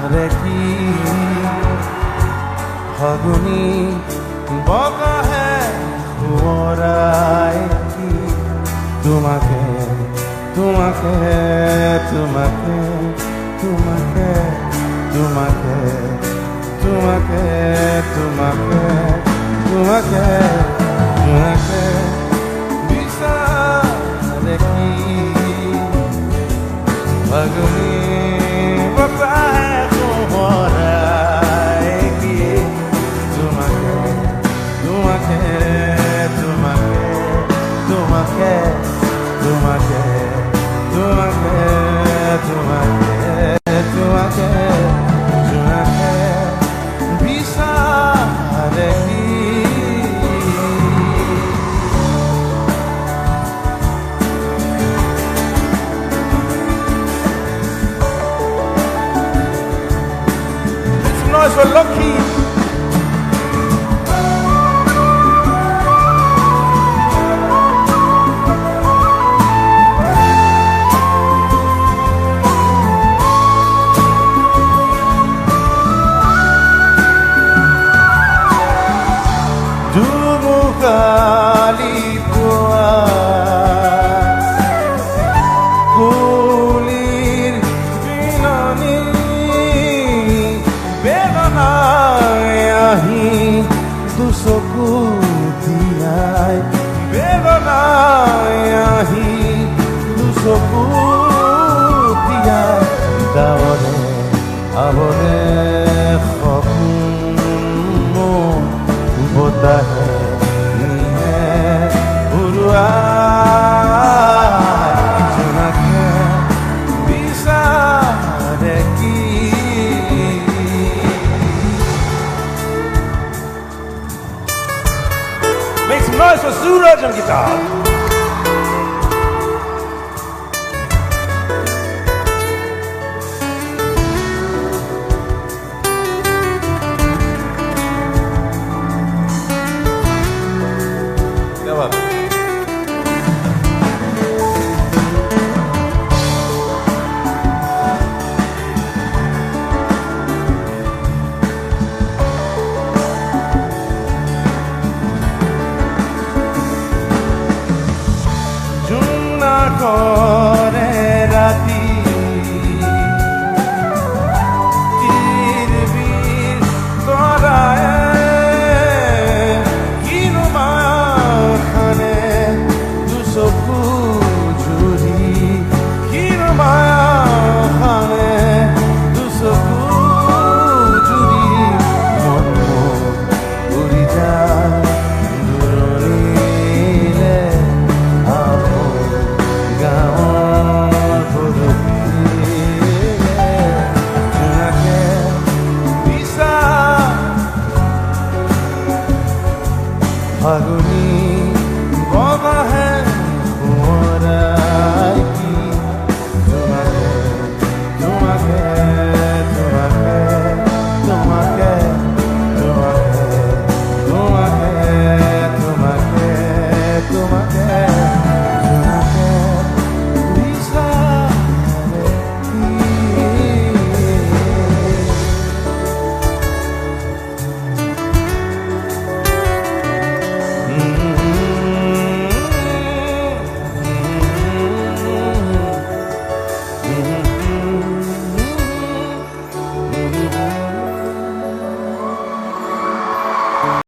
দেখি ফাগুনি বতাহে সোঁৱৰাই কি তোমাকে তোমাকে তোমাকে তোমাকে তোমাকে তোমাকে তোমাকে তোমাকে তোমাকে বিচাৰে কি ফাগুনি বতাহে সোঁৱৰাই কি তোমাকে তোমাকে তোমাকে তোমাকে তোমাকে তোমাকে তোমাকে তোমাকে তোমাকে বিচাৰে কি Noise for Lucky. Dumukali tua kulir binani বেদনাই দুচকু দিয়াই বেদনাই আহি দুচকু দিয়াই ডাৱৰে আৱৰে সপোন বতাহে নিয়ে উৰুৱাই জোনাকে বিচাৰে কি Make some noise for Suraj on guitar. Come on. করে রাতি তীর করায় কিরমাখানে দুচকু জুৰি কিৰমা